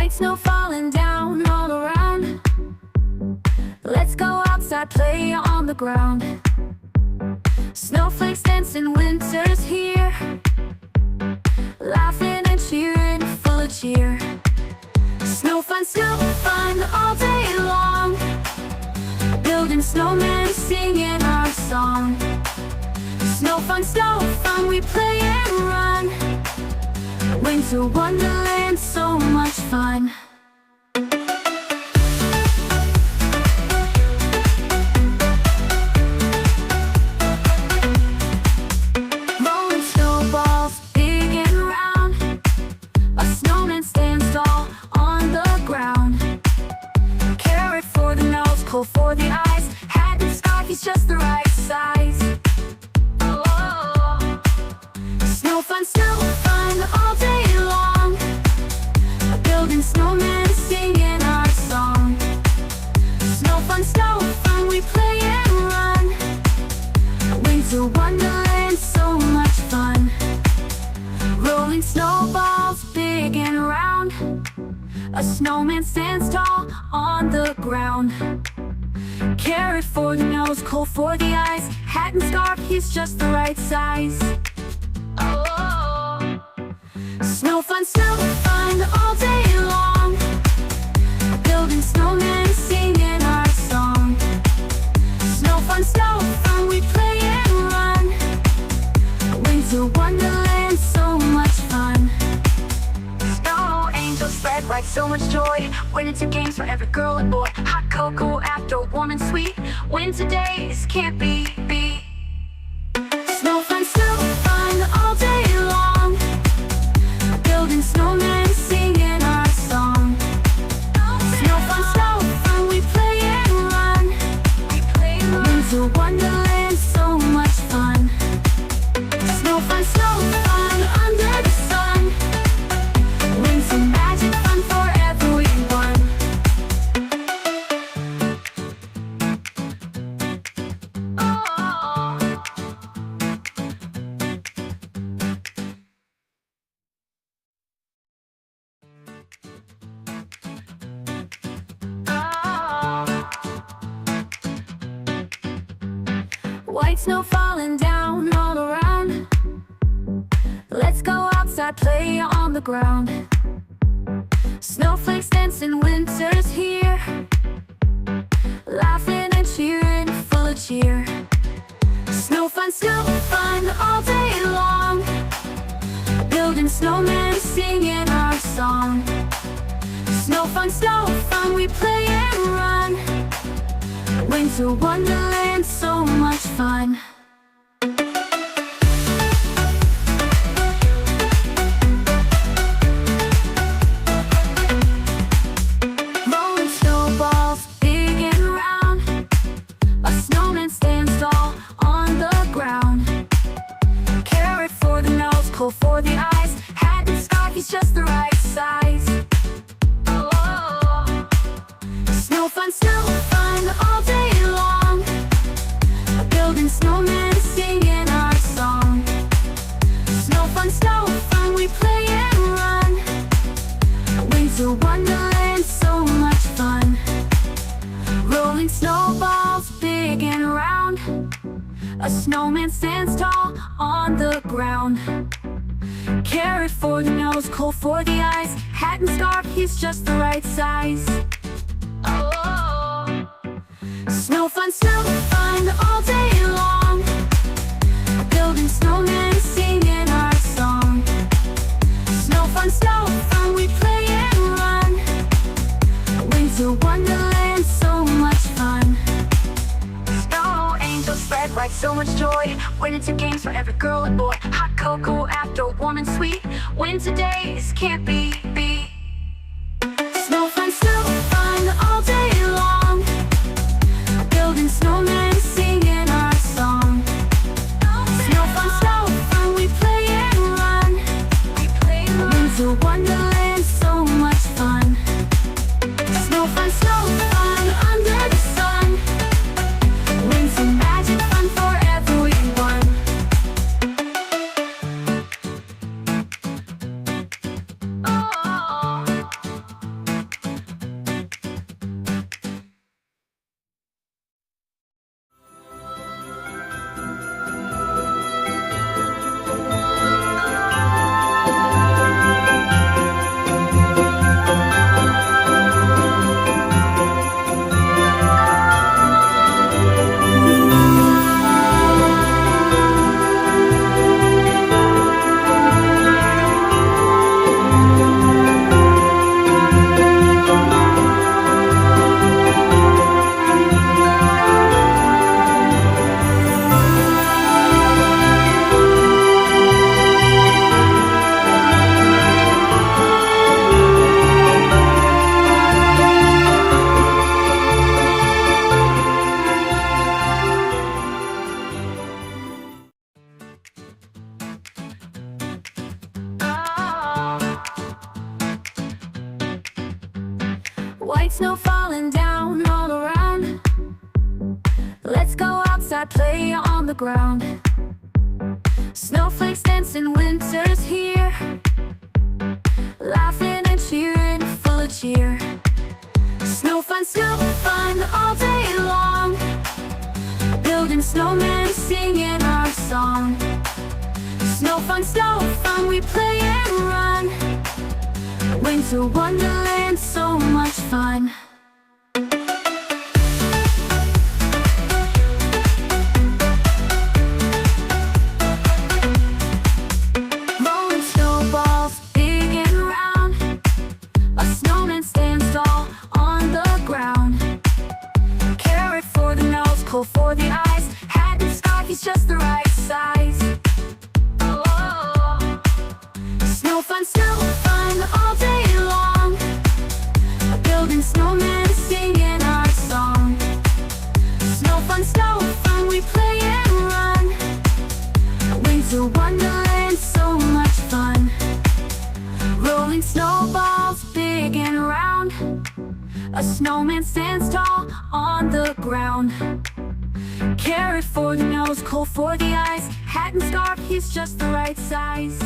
White snow falling down all around. Let's go outside, play on the ground. Snowflakes dancing, winter's here. Laughing and cheering, full of cheer. Snow fun all day long. Building snowmen, singing our song. Snow fun, we play and run. Winter wonderland, so much fun. Rolling snowballs, big and round. A snowman stands tall on the ground. Carrot for the nose, coal for the eyes. Hat and scarf, he's just the right size. Snow fun all day long. Building snowmen, singing our song. Snow fun, we play and run. Winter wonderland, so much fun. Rolling snowballs, big and round. A snowman stands tall on the ground. Carrot for the nose, coal for the eyes. Hat and scarf, he's just the right size. Snow fun all day long. Building snowmen, singing our song. Snow fun, we play and run. Winter wonderland, so much fun. Snow angels spread like so much joy. Winter games for every girl and boy. Hot cocoa after warm and sweet. Winter days can't be beat. Snow fun all day long. Building snowmen, singing our song. Snow fun, we play and run. Winter wonderland, so much fun. Snow fun under the sun. Winter magic fun for everyone. White snow falling down all around. Let's go outside, play on the ground. Snowflakes dancing, winter's here. Laughing and cheering, full of cheer. Snow fun all day long. Building snowmen, singing our song. Snow fun, we play and run. Winter wonderland, so much fun. Rolling snowballs, big and round. A snowman stands tall on the ground. Carrot for the nose, coal for the eyes. Hat and scarf, he's just the right size. Snow fun all day long. Building snowmen, singing our song. Snow fun, we play and run. Winter wonderland, so much fun. Rolling snowballs, big and round. A snowman stands tall on the ground. Carrot for the nose, coal for the eyes. Hat and scarf, he's just the right size. Snow fun all day long. Building snowmen, singing our song. Snow fun, we play and run. Winter wonderland, so much fun. Snow angels spread like so much joy. Winter games for every girl and boy. Hot cocoa after warm and sweet. Winter days can't be beat. Snow fun all day long. Building snowmen, singing our song. Snow fun, we play and run. Winter wonderland, so much fun. Snow fun under the sun. Winter magic fun for everyone. Oh. White snow falling down all around. Let's go outside, play on the ground. Snowflakes dancing, winter's here. Laughing and cheering, full of cheer. Snow fun all day long. Building snowmen, singing our song. Snow fun, we play and run. Winter wonderland, so much fun. Rolling snowballs, big and round. A snowman stands tall on the ground. Carrot for the nose, coal for the eyes. Hat and scarf, he's just the right size. Snow fun all day long. Building snowmen, singing our song. Snow fun, we play and run. Winter wonderland, so much fun. Rolling snowballs, big and round. A snowman stands tall on the ground. Carrot for the nose, coal for the eyes. Hat and scarf, he's just the right size.